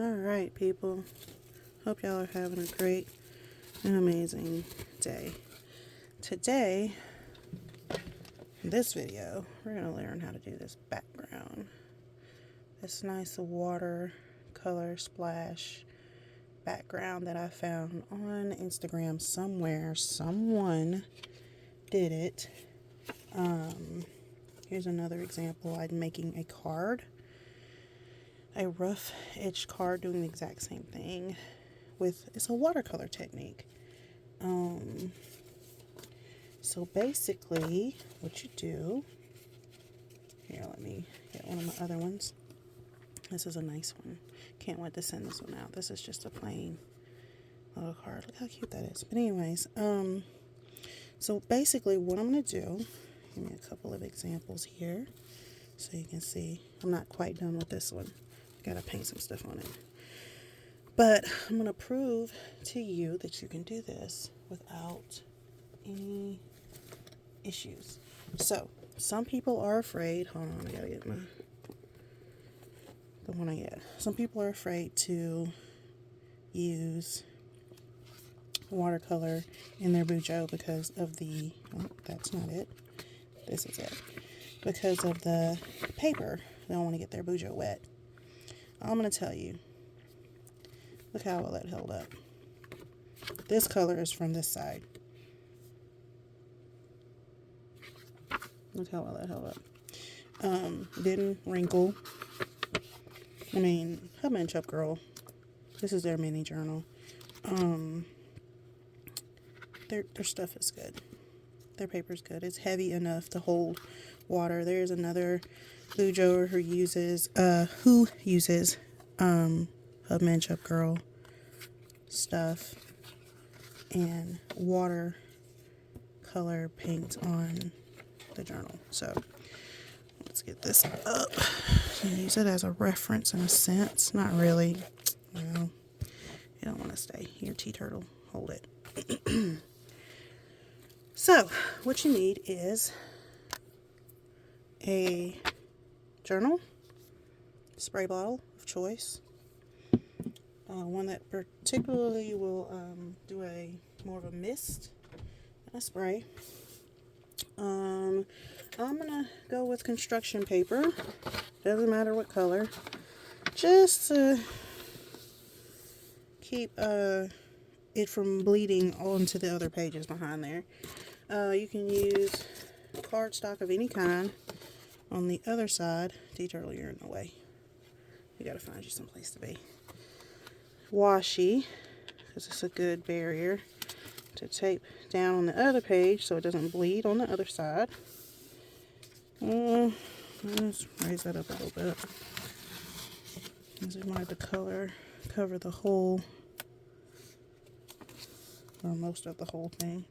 Alright, people. Hope y'all are having a great and amazing day. Today, in this video, we're going to learn how to do this background. This nice watercolor splash background that I found on Instagram somewhere. Someone did it. Here's another example. I'm making a card. A rough edged card doing the exact same thing it's a watercolor technique. So basically what you do, here, let me get one of my other ones. This is a nice one. Can't wait to send this one out. This is just a plain little card. Look how cute that is. But anyways, so basically what I'm going to do, give me a couple of examples here so you can see. I'm not quite done with this one. Gotta paint some stuff on it. But I'm going to prove to you that you can do this without any issues. So, some people are afraid. Hold on, I gotta get the one I get. Some people are afraid to use watercolor in their bujo because of the, oh, that's not it. This is it. Because of the paper. They don't want to get their bujo wet. I'm going to tell you. Look how well that held up. This color is from this side. Look how well that held up. Didn't wrinkle. I mean, Hub and Chup Girl. This is their mini journal. Their stuff is good. Their paper's good. It's heavy enough to hold water. There's another bujoer who uses Hub and Chup Girl stuff and watercolor paint on the journal. So let's get this up. Use it as a reference in a sense. Not really. Well, you don't want to stay here, tea turtle. Hold it. So what you need is a journal, spray bottle of choice, one that particularly will do more of a mist and a spray. I'm gonna go with construction paper. Doesn't matter what color, just to keep it from bleeding onto the other pages behind there. You can use cardstock of any kind. On the other side, tea turtle, you're in the way. You gotta find you some place to be. Washi, because it's a good barrier to tape down on the other page so it doesn't bleed on the other side. Let's raise that up a little bit. Because we wanted the color cover the whole, or most of the whole thing.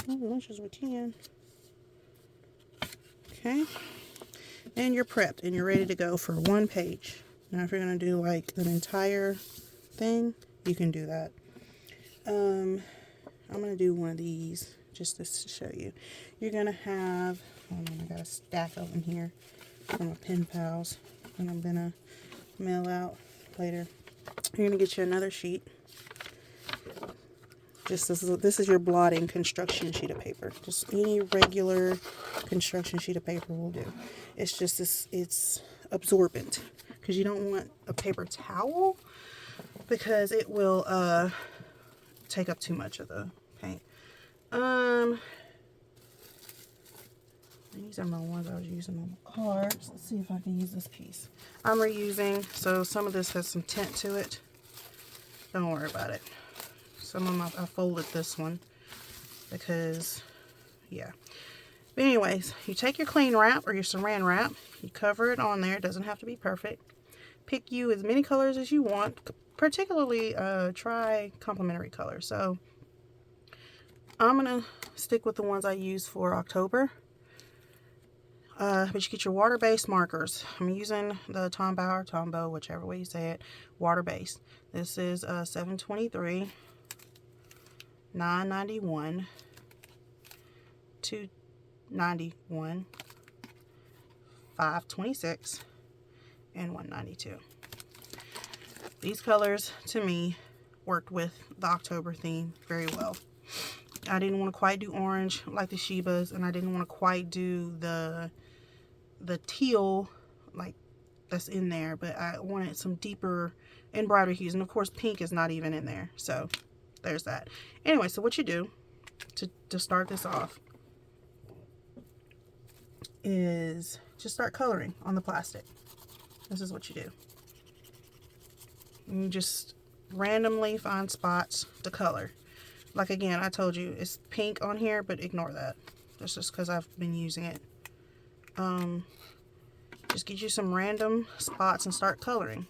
As much as we can. Okay, and you're prepped and you're ready to go for one page. Now if you're going to do like an entire thing, you can do that. I'm going to do one of these just to show you. You're going to have, hold on, I got a stack of them here from my pen pals and I'm going to mail out later. You're going to get you another sheet. Just this is your blotting construction sheet of paper. Just any regular construction sheet of paper will do. It's just this, it's absorbent because you don't want a paper towel because it will take up too much of the paint. These are my ones I was using on the cards. Let's see if I can use this piece. I'm reusing, so some of this has some tint to it. Don't worry about it. Some of them I folded this one because, yeah. But anyways, you take your clean wrap or your saran wrap, you cover it on there. It doesn't have to be perfect. Pick you as many colors as you want, particularly try complementary colors. So I'm going to stick with the ones I use for October. But you get your water-based markers. I'm using the Tombow, whichever way you say it, water-based. This is 723. $9.91, $2.91, $5.26, and $1.92. These colors, to me, worked with the October theme very well. I didn't want to quite do orange like the Shibas, and I didn't want to quite do the teal like that's in there, but I wanted some deeper and brighter hues. And of course, pink is not even in there, so there's that. Anyway, so what you do to start this off is just start coloring on the plastic. This is what you do. And you just randomly find spots to color. Like again, I told you it's pink on here, but ignore that. That's just because I've been using it. Just get you some random spots and start coloring.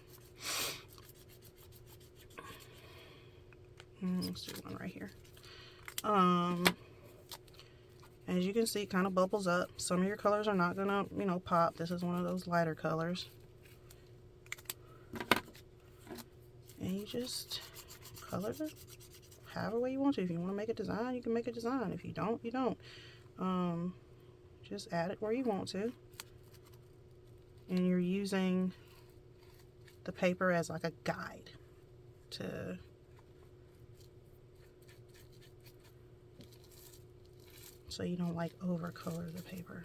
Let's do one right here. As you can see, it kind of bubbles up. Some of your colors are not gonna, you know, pop. This is one of those lighter colors. And you just color it however way you want to. If you want to make a design, you can make a design. If you don't, you don't. Just add it where you want to. And you're using the paper as like a guide to so you don't like over color the paper.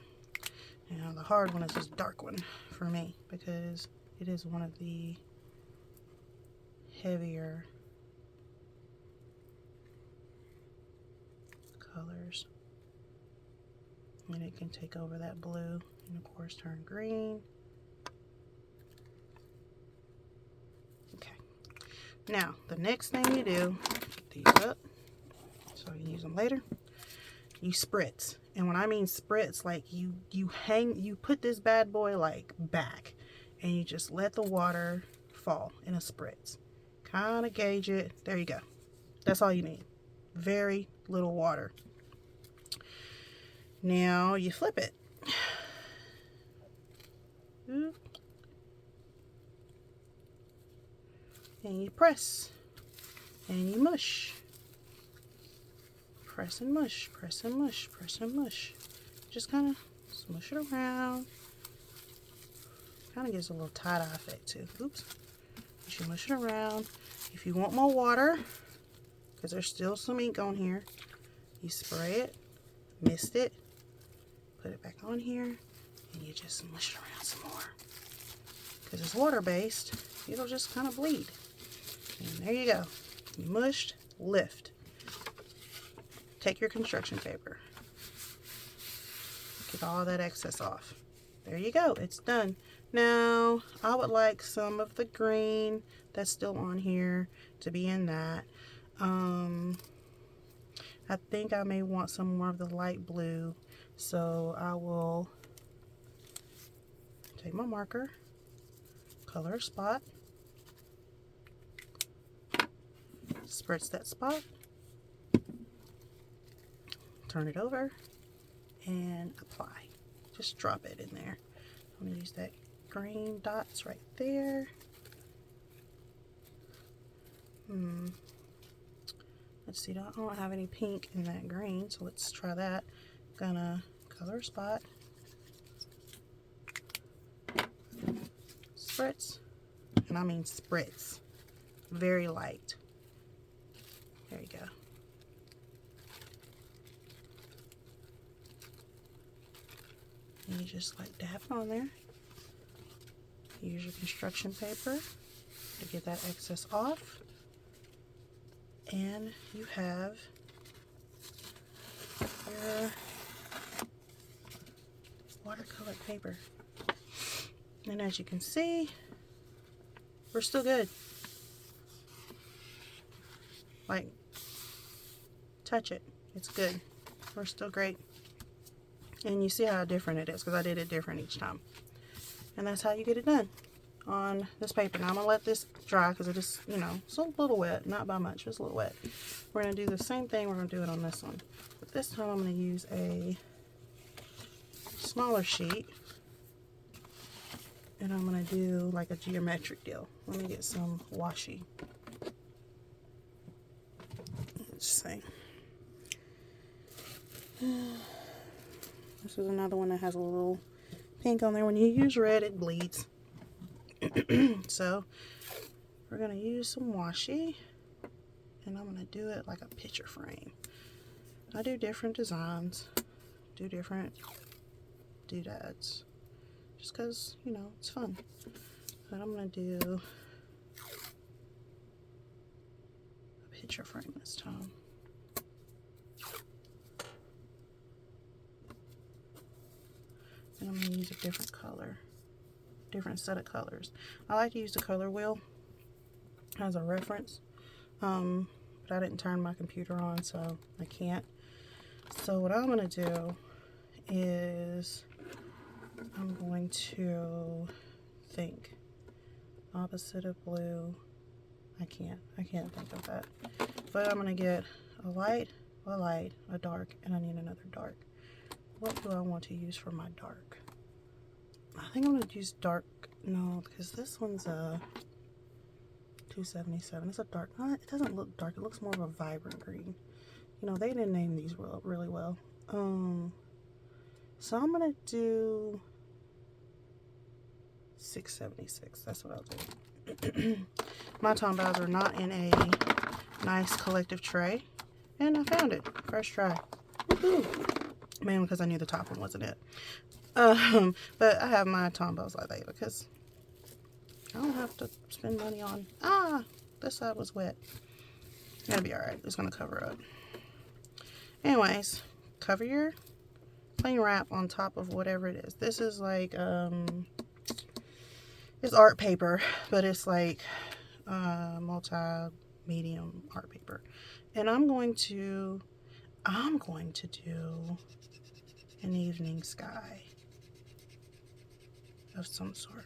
Now the hard one is this dark one for me because it is one of the heavier colors, and it can take over that blue and of course turn green. Okay, now the next thing you do, get these up so I can use them later. You spritz, and when I mean spritz, like you put this bad boy like back, and you just let the water fall in a spritz. Kind of gauge it. There you go. That's all you need. Very little water. Now you flip it. And you press. And you mush. Press and mush. Press and mush. Press and mush. Just kind of smush it around. Kind of gives a little tie-dye effect too. Oops. You mush it around. If you want more water, because there's still some ink on here, you spray it, mist it, put it back on here, and you just mush it around some more. Because it's water-based, it'll just kind of bleed. And there you go. You mushed, lift. Take your construction paper. Get all that excess off. There you go. It's done. Now, I would like some of the green that's still on here to be in that. I think I may want some more of the light blue, so I will take my marker, color a spot, spritz that spot, turn it over, and apply. Just drop it in there. I'm going to use that green dots right there. Let's see, I don't have any pink in that green, so let's try that. Gonna color a spot, spritz, and I mean spritz, very light. There you go. And you just like dab it on there. Use your construction paper to get that excess off. And you have your watercolor paper. And as you can see, we're still good. Like, touch it. It's good. We're still great. And you see how different it is because I did it different each time. And that's how you get it done on this paper. Now I'm going to let this dry because it is, you know, it's a little wet. Not by much, just a little wet. We're going to do the same thing. We're going to do it on this one. But this time I'm going to use a smaller sheet. And I'm going to do like a geometric deal. Let me get some washi. Let's see. This is another one that has a little pink on there. When you use red, it bleeds. So we're going to use some washi, and I'm going to do it like a picture frame. I do different designs, do different doodads, just because, you know, it's fun. But I'm going to do a picture frame this time. And I'm going to use a different color, different set of colors. I like to use the color wheel as a reference, but I didn't turn my computer on, so I can't. So what I'm going to do is I'm going to think opposite of blue. I can't think of that. But I'm going to get a light, a dark, and I need another dark. What do I want to use for my dark? I think I'm going to use dark. No, because this one's a 277. It's a dark. It doesn't look dark. It looks more of a vibrant green. You know, they didn't name these really well. So I'm going to do 676. That's what I'll do. My Tombows are not in a nice collective tray, and I found it. First try. Woohoo! Mainly because I knew the top one wasn't it. But I have my Tombows like that because I don't have to spend money on, this side was wet. It'll be alright. It's going to cover up. Anyways, cover your cling wrap on top of whatever it is. This is like, it's art paper, but it's like multi-medium art paper. And I'm going to do an evening sky of some sort.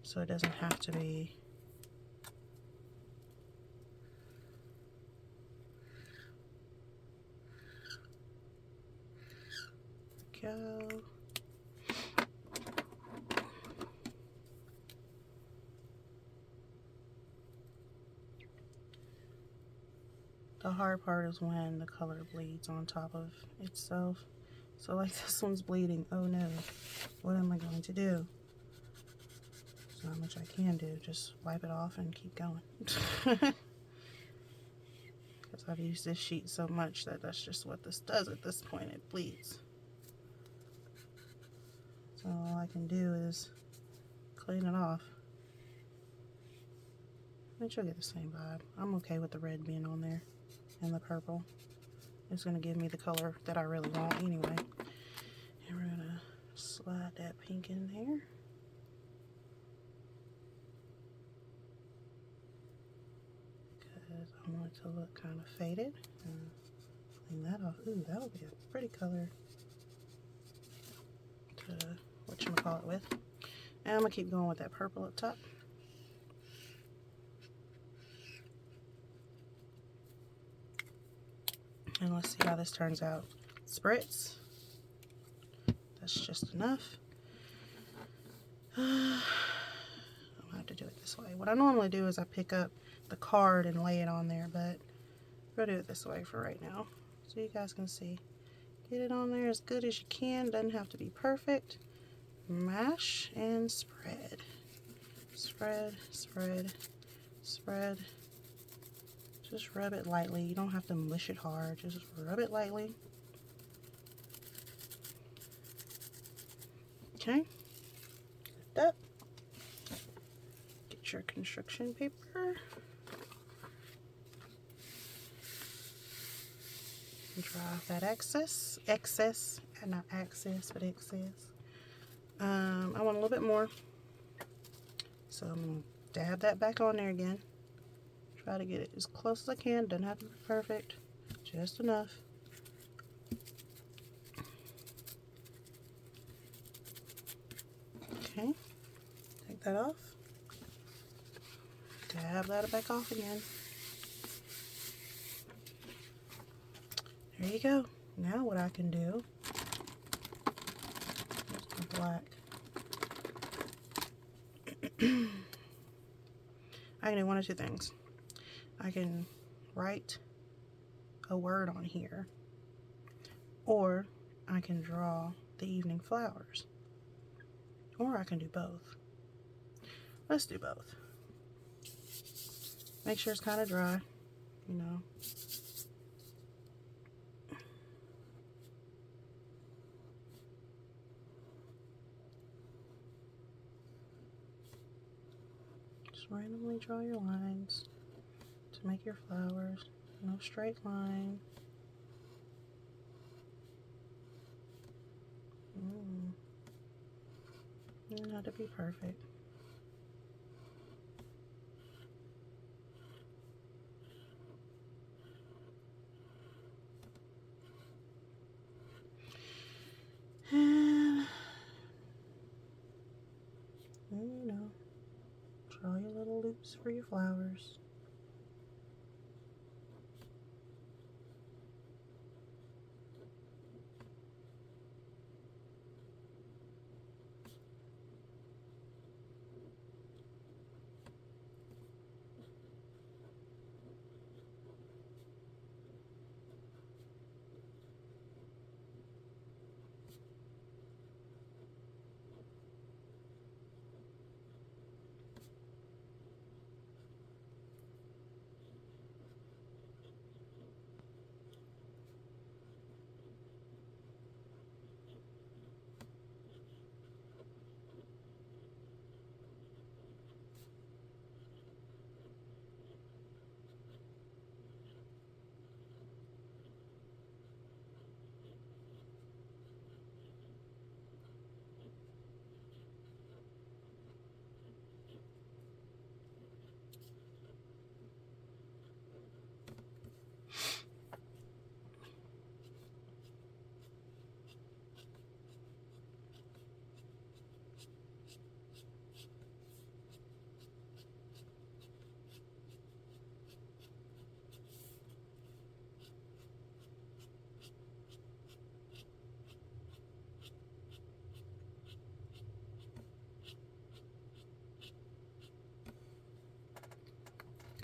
So it doesn't have to be go. The hard part is when the color bleeds on top of itself. So like this one's bleeding. Oh no. What am I going to do? There's not much I can do. Just wipe it off and keep going. Because I've used this sheet so much that that's just what this does at this point. It bleeds. So all I can do is clean it off. And you'll get the same vibe. I'm okay with the red being on there and the purple. It's going to give me the color that I really want anyway. And we're going to slide that pink in there. Because I want it to look kind of faded. And clean that off. Ooh, that would be a pretty color to whatchamacallit with. And I'm going to keep going with that purple up top. And let's see how this turns out. Spritz. That's just enough. I'm gonna have to do it this way. What I normally do is I pick up the card and lay it on there, but we're gonna do it this way for right now. So you guys can see. Get it on there as good as you can. Doesn't have to be perfect. Mash and spread. Spread, spread, spread. Just rub it lightly. You don't have to mush it hard. Just rub it lightly. Okay. Lift up. Get your construction paper. Dry off that excess, and not access, but excess. I want a little bit more. So I'm going to dab that back on there again. Try to get it as close as I can. Doesn't have to be perfect. Just enough. Okay. Take that off. Dab that back off again. There you go. Now what I can do, here's the black. I can do one of two things. I can write a word on here, or I can draw the evening flowers. Or I can do both. Let's do both. Make sure it's kind of dry, you know. Just randomly draw your lines to make your flowers. No straight line. You don't have to be perfect. And, you know, draw your little loops for your flowers.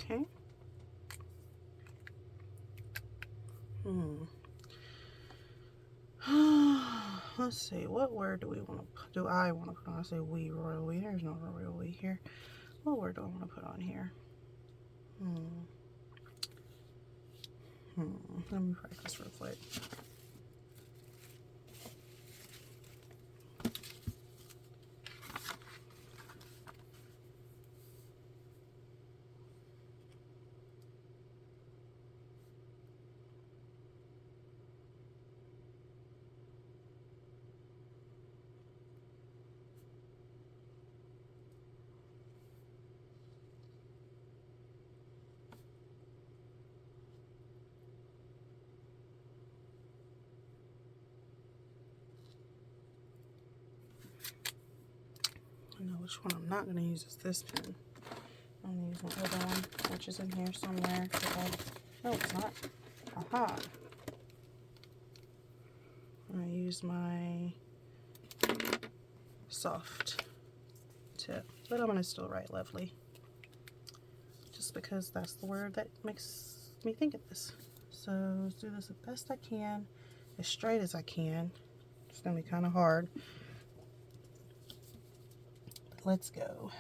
Okay. Let's see, what word do I want to put on? I say we, royal we. There's no royal we here. What word do I want to put on here? Let me practice real quick. I know which one I'm not going to use is this pen. I'm going to use my other one, which is in here somewhere. No, it's not. Aha. I'm going to use my soft tip, but I'm going to still write lovely. Just because that's the word that makes me think of this. So let's do this the best I can, as straight as I can. It's going to be kind of hard. But let's go.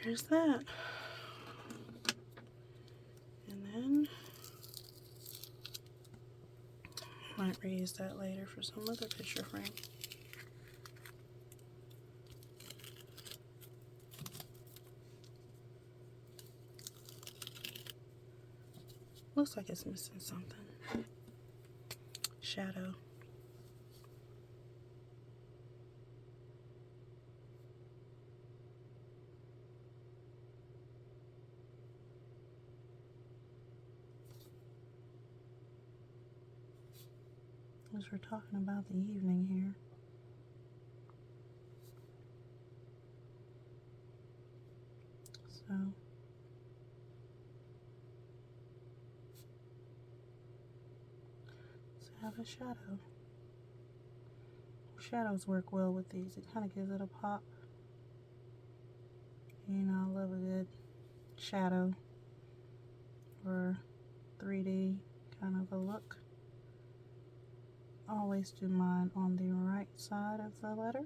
there's that. And then might reuse that later for some other picture frame. Looks like it's missing something. Shadow. As we're talking about the evening here. So let's have a shadow. Shadows work well with these. It kind of gives it a pop. You know, I love a good shadow or 3D kind of a look. Always do mine on the right side of the letter.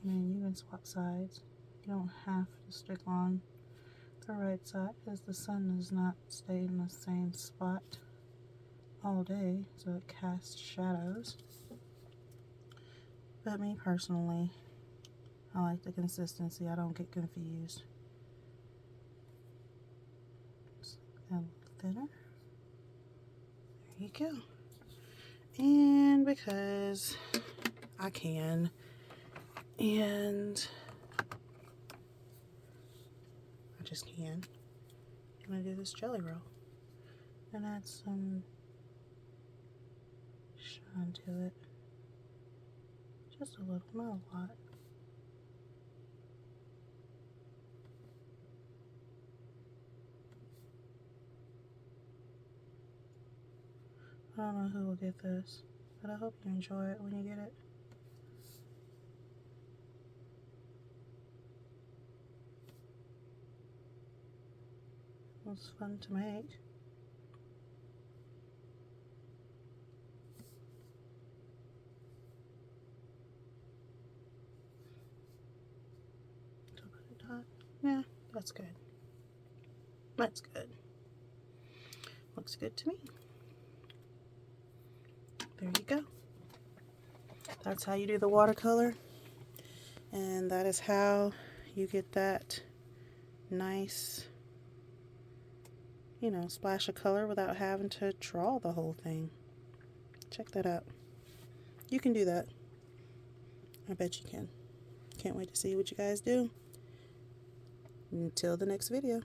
And you can swap sides. You don't have to stick on the right side because the sun does not stay in the same spot all day, so it casts shadows. But me personally, I like the consistency. I don't get confused. A little thinner. There you go. And because I can, and I just can, I'm gonna do this jelly roll and add some shine to it. Just a little, not a lot. I don't know who will get this, but I hope you enjoy it when you get it. It was fun to make. Yeah, that's good. That's good. Looks good to me. There you go. That's how you do the watercolor. And that is how you get that nice, you know, splash of color without having to draw the whole thing. Check that out. You can do that. I bet you can. Can't wait to see what you guys do. Until the next video.